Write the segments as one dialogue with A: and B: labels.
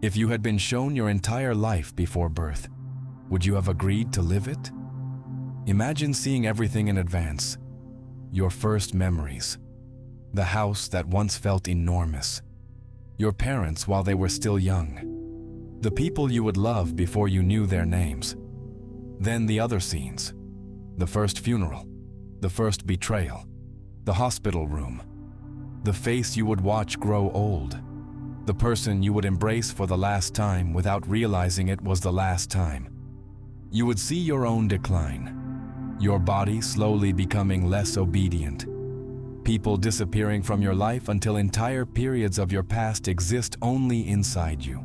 A: If you had been shown your entire life before birth, would you have agreed to live it? Imagine seeing everything in advance. Your first memories. The house that once felt enormous. Your parents while they were still young. The people you would love before you knew their names. Then the other scenes. The first funeral. The first betrayal. The hospital room. The face you would watch grow old. The person you would embrace for the last time without realizing it was the last time. You would see your own decline. Your body slowly becoming less obedient. People disappearing from your life until entire periods of your past exist only inside you.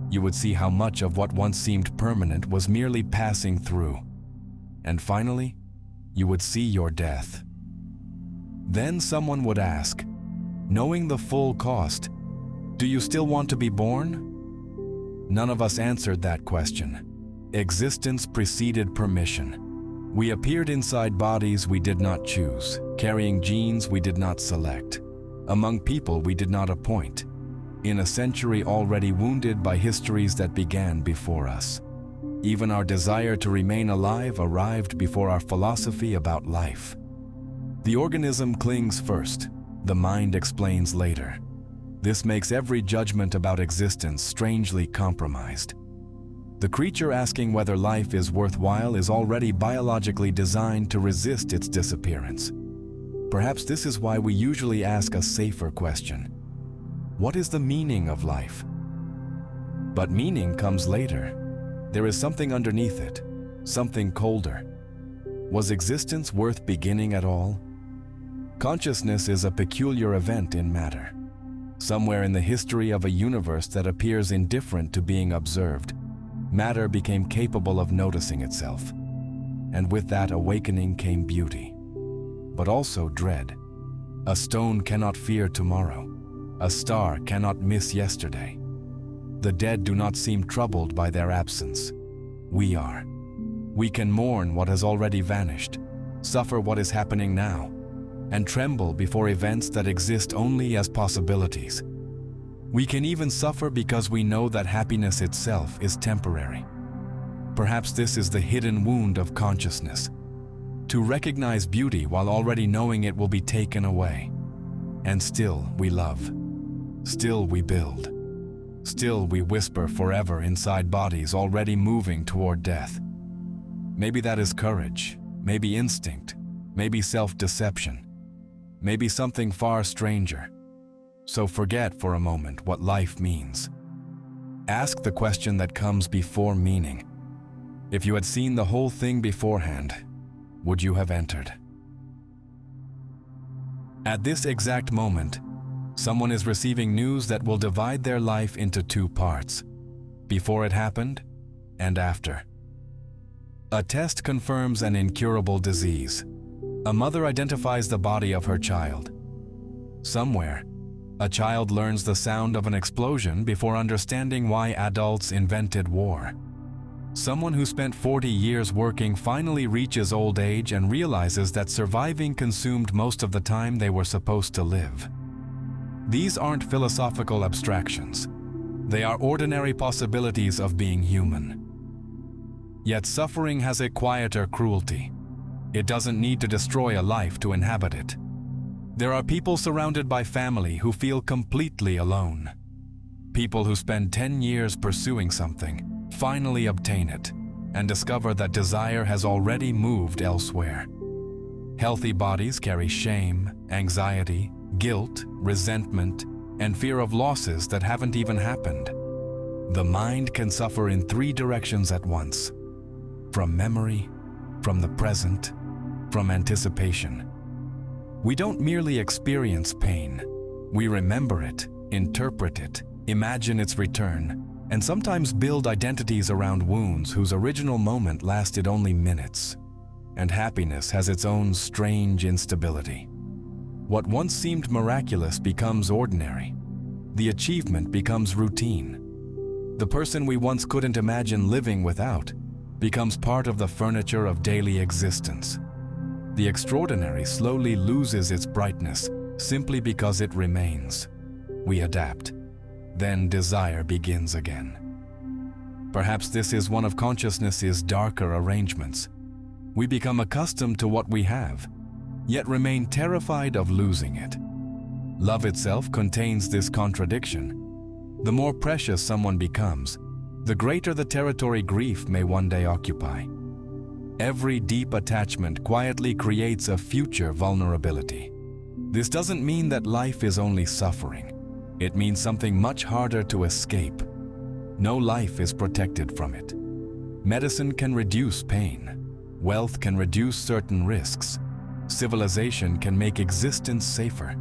A: You would see how much of what once seemed permanent was merely passing through. And finally, you would see your death. Then someone would ask, knowing the full cost, do you still want to be born? None of us answered that question. Existence preceded permission. We appeared inside bodies we did not choose, carrying genes we did not select, among people we did not appoint, in a century already wounded by histories that began before us. Even our desire to remain alive arrived before our philosophy about life. The organism clings first, the mind explains later. This makes every judgment about existence strangely compromised. The creature asking whether life is worthwhile is already biologically designed to resist its disappearance. Perhaps this is why we usually ask a safer question. What is the meaning of life? But meaning comes later. There is something underneath it, something colder. Was existence worth beginning at all? Consciousness is a peculiar event in matter. Somewhere in the history of a universe that appears indifferent to being observed, matter became capable of noticing itself. And with that awakening came beauty, but also dread. A stone cannot fear tomorrow. A star cannot miss yesterday. The dead do not seem troubled by their absence. We are. We can mourn what has already vanished, suffer what is happening now, and tremble before events that exist only as possibilities. We can even suffer because we know that happiness itself is temporary. Perhaps this is the hidden wound of consciousness, to recognize beauty while already knowing it will be taken away. And still we love. Still we build. Still we whisper forever inside bodies already moving toward death. Maybe that is courage, maybe instinct, maybe self-deception. Maybe something far stranger. So forget for a moment what life means. Ask the question that comes before meaning. If you had seen the whole thing beforehand, would you have entered? At this exact moment, someone is receiving news that will divide their life into two parts, before it happened and after. A test confirms an incurable disease. A mother identifies the body of her child. Somewhere, a child learns the sound of an explosion before understanding why adults invented war. Someone who spent 40 years working finally reaches old age and realizes that surviving consumed most of the time they were supposed to live. These aren't philosophical abstractions. They are ordinary possibilities of being human. Yet suffering has a quieter cruelty. It doesn't need to destroy a life to inhabit it. There are people surrounded by family who feel completely alone. People who spend 10 years pursuing something, finally obtain it, and discover that desire has already moved elsewhere. Healthy bodies carry shame, anxiety, guilt, resentment, and fear of losses that haven't even happened. The mind can suffer in three directions at once: from memory, from the present, from anticipation. We don't merely experience pain. We remember it, interpret it, imagine its return, and sometimes build identities around wounds whose original moment lasted only minutes. And happiness has its own strange instability. What once seemed miraculous becomes ordinary. The achievement becomes routine. The person we once couldn't imagine living without becomes part of the furniture of daily existence. The extraordinary slowly loses its brightness simply because it remains. We adapt. then desire begins again. Perhaps this is one of consciousness's darker arrangements. We become accustomed to what we have, yet remain terrified of losing it. Love itself contains this contradiction. The more precious someone becomes, the greater the territory grief may one day occupy. Every deep attachment quietly creates a future vulnerability. This doesn't mean that life is only suffering. It means something much harder to escape. No life is protected from it. Medicine can reduce pain. Wealth can reduce certain risks. Civilization can make existence safer.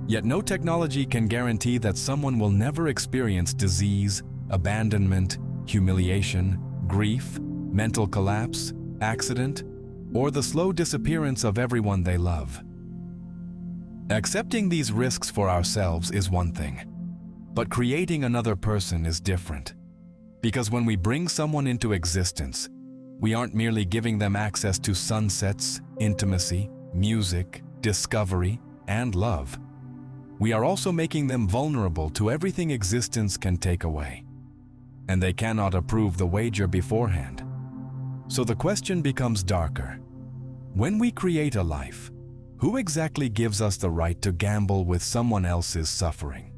A: Yet no technology can guarantee that someone will never experience disease, abandonment, humiliation, grief, mental collapse, accident, or the slow disappearance of everyone they love. Accepting these risks for ourselves is one thing, but creating another person is different. Because when we bring someone into existence, we aren't merely giving them access to sunsets, intimacy, music, discovery, and love. We are also making them vulnerable to everything existence can take away. And they cannot approve the wager beforehand. So the question becomes darker. When we create a life, who exactly gives us the right to gamble with someone else's suffering?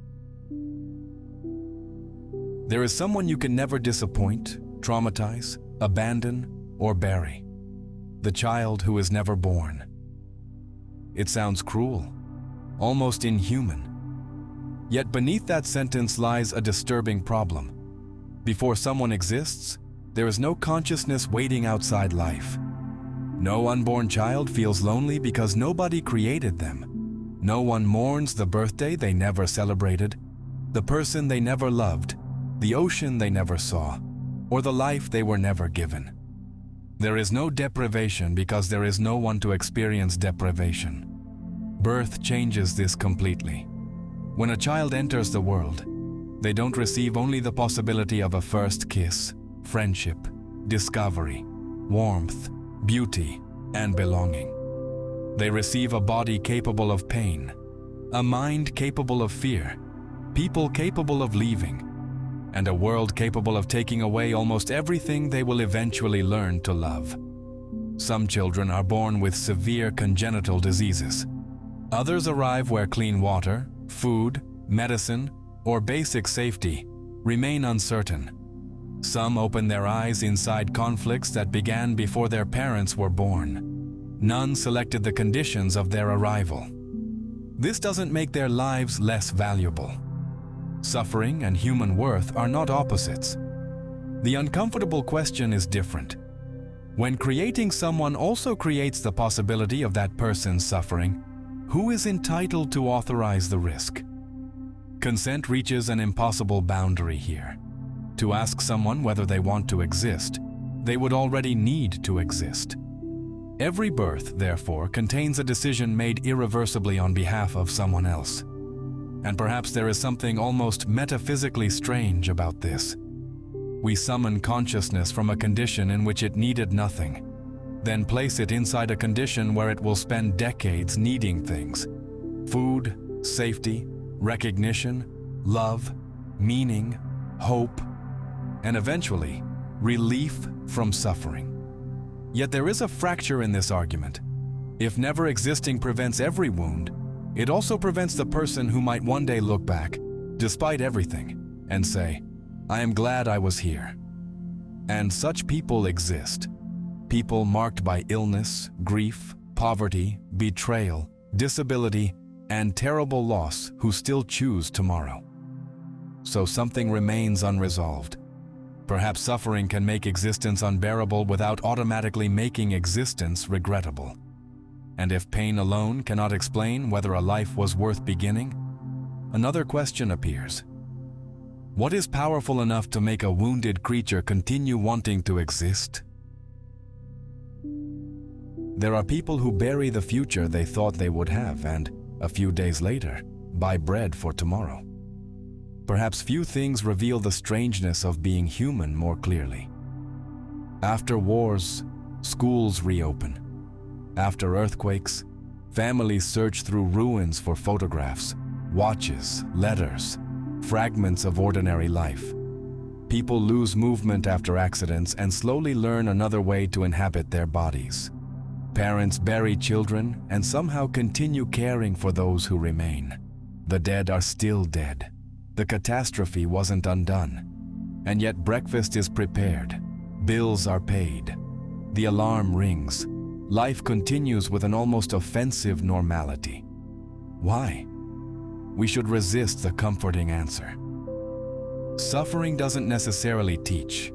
A: There is someone you can never disappoint, traumatize, abandon, or bury. The child who is never born. It sounds cruel, almost inhuman. Yet beneath that sentence lies a disturbing problem. Before someone exists, there is no consciousness waiting outside life. No unborn child feels lonely because nobody created them. No one mourns the birthday they never celebrated, the person they never loved, the ocean they never saw, or the life they were never given. There is no deprivation because there is no one to experience deprivation. Birth changes this completely. When a child enters the world, they don't receive only the possibility of a first kiss, friendship, discovery, warmth, beauty, and belonging. They receive a body capable of pain, a mind capable of fear, people capable of leaving, and a world capable of taking away almost everything they will eventually learn to love. Some children are born with severe congenital diseases. Others arrive where clean water, food, medicine, or basic safety remain uncertain. Some open their eyes inside conflicts that began before their parents were born. None selected the conditions of their arrival. This doesn't make their lives less valuable. Suffering and human worth are not opposites. The uncomfortable question is different. When creating someone also creates the possibility of that person's suffering, who is entitled to authorize the risk? Consent reaches an impossible boundary here. To ask someone whether they want to exist, they would already need to exist. Every birth, therefore, contains a decision made irreversibly on behalf of someone else. And perhaps there is something almost metaphysically strange about this. We summon consciousness from a condition in which it needed nothing, then place it inside a condition where it will spend decades needing things: food, safety, recognition, love, meaning, hope, and eventually, relief from suffering. Yet there is a fracture in this argument. If never existing prevents every wound, it also prevents the person who might one day look back, despite everything, and say, "I am glad I was here." And such people exist. People marked by illness, grief, poverty, betrayal, disability, and terrible loss who still choose tomorrow. So something remains unresolved. Perhaps suffering can make existence unbearable without automatically making existence regrettable. And if pain alone cannot explain whether a life was worth beginning, another question appears. What is powerful enough to make a wounded creature continue wanting to exist? There are people who bury the future they thought they would have and, a few days later, buy bread for tomorrow. Perhaps few things reveal the strangeness of being human more clearly. After wars, schools reopen. After earthquakes, families search through ruins for photographs, watches, letters, fragments of ordinary life. People lose movement after accidents and slowly learn another way to inhabit their bodies. Parents bury children and somehow continue caring for those who remain. The dead are still dead. The catastrophe wasn't undone. And yet breakfast is prepared. Bills are paid. The alarm rings. Life continues with an almost offensive normality. Why? We should resist the comforting answer. Suffering doesn't necessarily teach.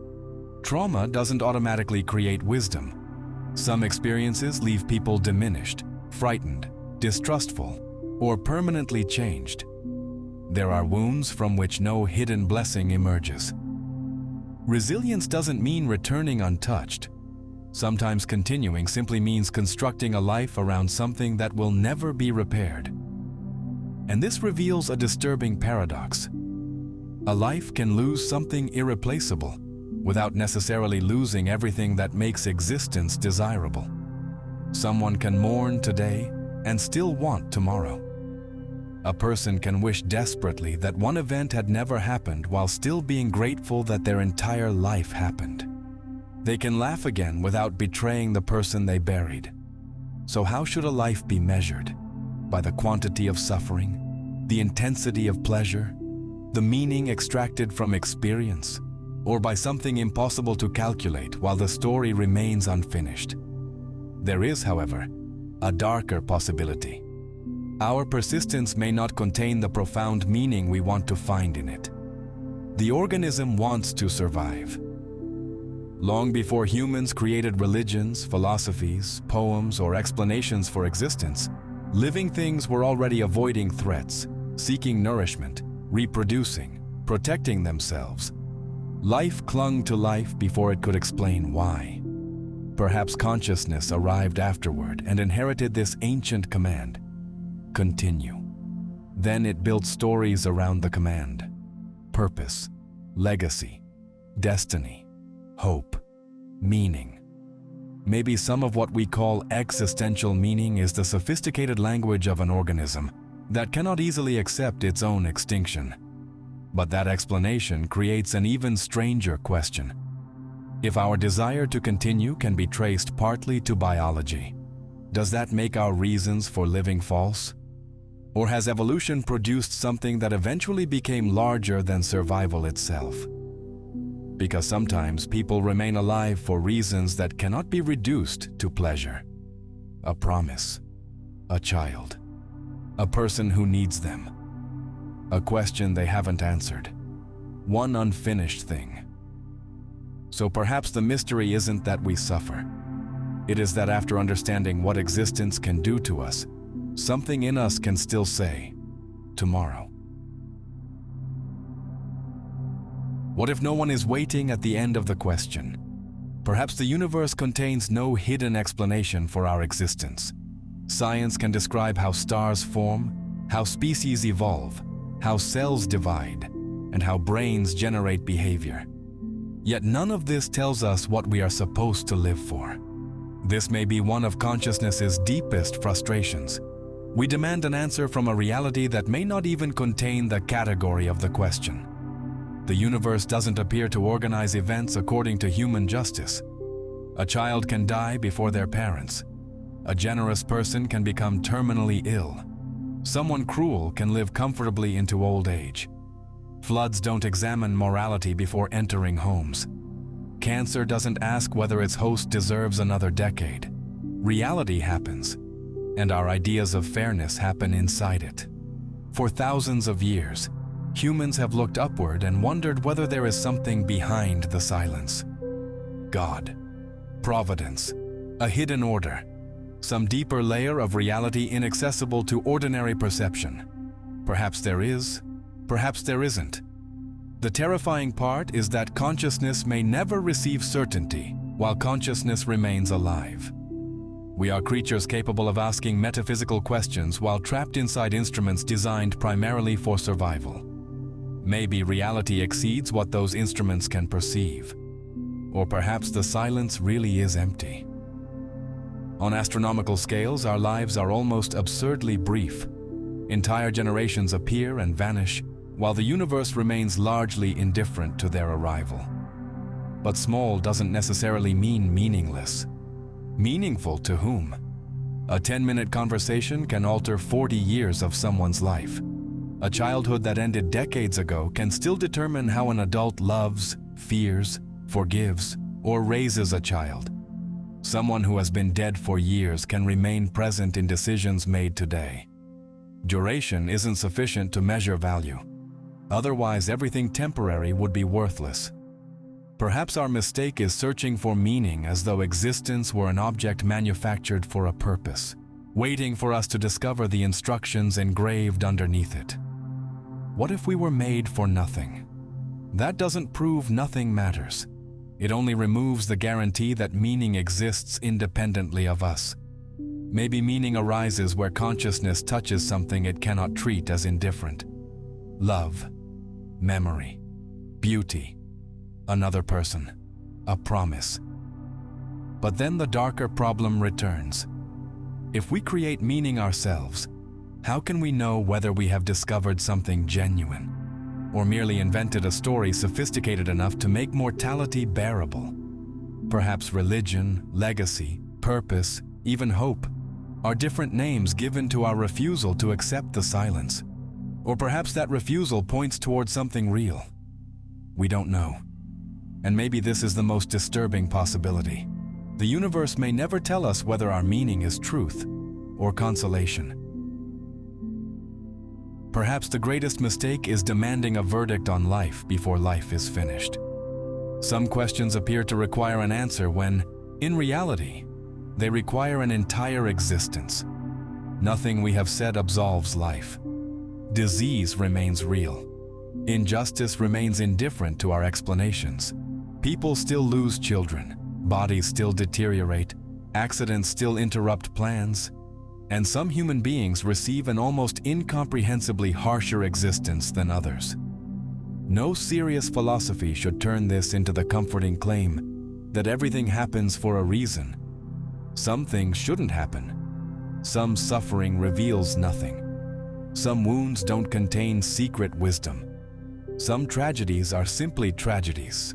A: Trauma doesn't automatically create wisdom. Some experiences leave people diminished, frightened, distrustful, or permanently changed. There are wounds from which no hidden blessing emerges. Resilience doesn't mean returning untouched. Sometimes continuing simply means constructing a life around something that will never be repaired. And this reveals a disturbing paradox. A life can lose something irreplaceable without necessarily losing everything that makes existence desirable. Someone can mourn today and still want tomorrow. A person can wish desperately that one event had never happened while still being grateful that their entire life happened. They can laugh again without betraying the person they buried. So how should a life be measured? By the quantity of suffering, the intensity of pleasure, the meaning extracted from experience, or by something impossible to calculate while the story remains unfinished? There is, however, a darker possibility. Our persistence may not contain the profound meaning we want to find in it. The organism wants to survive. Long before humans created religions, philosophies, poems, or explanations for existence, living things were already avoiding threats, seeking nourishment, reproducing, protecting themselves. Life clung to life before it could explain why. Perhaps consciousness arrived afterward and inherited this ancient command: continue. Then it built stories around the command: purpose, legacy, destiny, hope, meaning. Maybe some of what we call existential meaning is the sophisticated language of an organism that cannot easily accept its own extinction. But that explanation creates an even stranger question. If our desire to continue can be traced partly to biology, does that make our reasons for living false? Or has evolution produced something that eventually became larger than survival itself? Because sometimes people remain alive for reasons that cannot be reduced to pleasure. A promise, a child, a person who needs them, a question they haven't answered, one unfinished thing. So perhaps the mystery isn't that we suffer. It is that after understanding what existence can do to us, something in us can still say, tomorrow. What if no one is waiting at the end of the question? Perhaps the universe contains no hidden explanation for our existence. Science can describe how stars form, how species evolve, how cells divide, and how brains generate behavior. Yet none of this tells us what we are supposed to live for. This may be one of consciousness's deepest frustrations. We demand an answer from a reality that may not even contain the category of the question. The universe doesn't appear to organize events according to human justice. A child can die before their parents. A generous person can become terminally ill. Someone cruel can live comfortably into old age. Floods don't examine morality before entering homes. Cancer doesn't ask whether its host deserves another decade. Reality happens, and our ideas of fairness happen inside it. For thousands of years, humans have looked upward and wondered whether there is something behind the silence. God, providence, a hidden order, some deeper layer of reality inaccessible to ordinary perception. Perhaps there is, perhaps there isn't. The terrifying part is that consciousness may never receive certainty while consciousness remains alive. We are creatures capable of asking metaphysical questions while trapped inside instruments designed primarily for survival. Maybe reality exceeds what those instruments can perceive. Or perhaps the silence really is empty. On astronomical scales, our lives are almost absurdly brief. Entire generations appear and vanish, while the universe remains largely indifferent to their arrival. But small doesn't necessarily mean meaningless. Meaningful to whom? A 10-minute conversation can alter 40 years of someone's life. A childhood that ended decades ago can still determine how an adult loves, fears, forgives, or raises a child. Someone who has been dead for years can remain present in decisions made today. Duration isn't sufficient to measure value. Otherwise, everything temporary would be worthless. Perhaps our mistake is searching for meaning as though existence were an object manufactured for a purpose, waiting for us to discover the instructions engraved underneath it. What if we were made for nothing? That doesn't prove nothing matters. It only removes the guarantee that meaning exists independently of us. Maybe meaning arises where consciousness touches something it cannot treat as indifferent. Love, memory, beauty, another person, a promise. But then the darker problem returns. If we create meaning ourselves, how can we know whether we have discovered something genuine, or merely invented a story sophisticated enough to make mortality bearable? Perhaps religion, legacy, purpose, even hope are different names given to our refusal to accept the silence. Or perhaps that refusal points towards something real. We don't know. And maybe this is the most disturbing possibility. The universe may never tell us whether our meaning is truth or consolation. Perhaps the greatest mistake is demanding a verdict on life before life is finished. Some questions appear to require an answer when, in reality, they require an entire existence. Nothing we have said absolves life. Disease remains real. Injustice remains indifferent to our explanations. People still lose children, bodies still deteriorate, accidents still interrupt plans, and some human beings receive an almost incomprehensibly harsher existence than others. No serious philosophy should turn this into the comforting claim that everything happens for a reason. Some things shouldn't happen. Some suffering reveals nothing. Some wounds don't contain secret wisdom. Some tragedies are simply tragedies.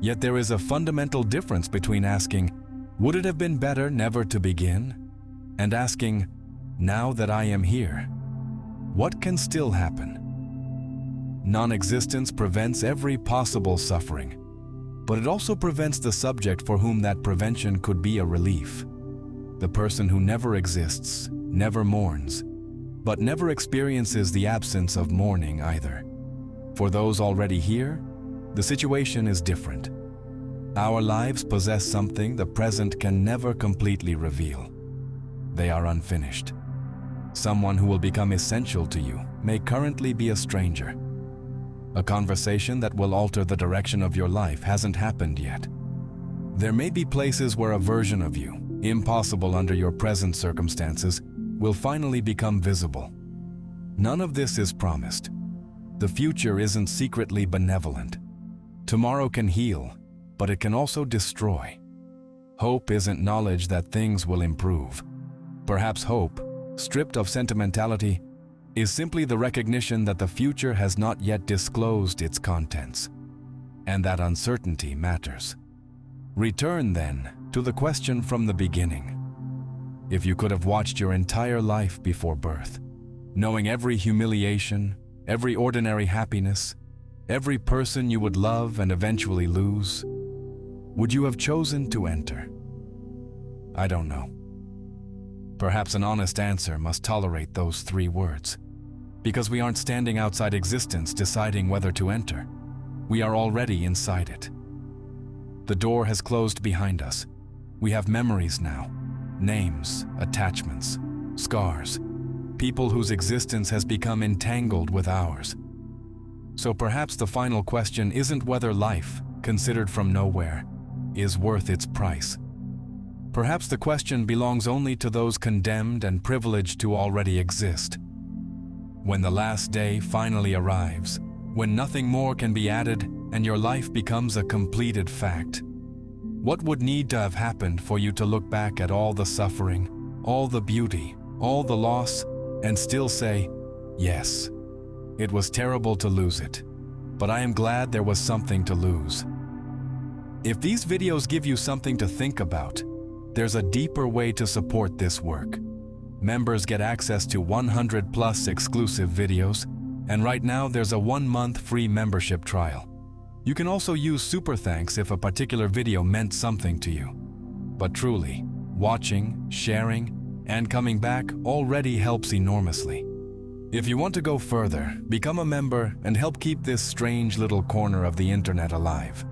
A: Yet there is a fundamental difference between asking, "Would it have been better never to begin?" and asking, "Now that I am here, what can still happen?" Non-existence prevents every possible suffering, but it also prevents the subject for whom that prevention could be a relief. The person who never exists, never mourns, but never experiences the absence of mourning either. For those already here, the situation is different. Our lives possess something the present can never completely reveal. They are unfinished. Someone who will become essential to you may currently be a stranger. A conversation that will alter the direction of your life hasn't happened yet. There may be places where a version of you, impossible under your present circumstances, will finally become visible. None of this is promised. The future isn't secretly benevolent. Tomorrow can heal, but it can also destroy. Hope isn't knowledge that things will improve. Perhaps hope, stripped of sentimentality, is simply the recognition that the future has not yet disclosed its contents, and that uncertainty matters. Return, then, to the question from the beginning. If you could have watched your entire life before birth, knowing every humiliation, every ordinary happiness, every person you would love and eventually lose, would you have chosen to enter? I don't know. Perhaps an honest answer must tolerate those 3 words. Because we aren't standing outside existence deciding whether to enter. We are already inside it. The door has closed behind us. We have memories now. Names, attachments, scars. People whose existence has become entangled with ours. So perhaps the final question isn't whether life, considered from nowhere, is worth its price. Perhaps the question belongs only to those condemned and privileged to already exist. When the last day finally arrives, when nothing more can be added and your life becomes a completed fact, what would need to have happened for you to look back at all the suffering, all the beauty, all the loss, and still say, yes, It was terrible to lose it, but I am glad there was something to lose. If these videos give you something to think about, there's a deeper way to support this work. Members get access to 100+ exclusive videos, and right now there's a 1-month free membership trial. You can also use super thanks if a particular video meant something to you. But truly, watching, sharing, and coming back already helps enormously. If you want to go further, become a member and help keep this strange little corner of the internet alive.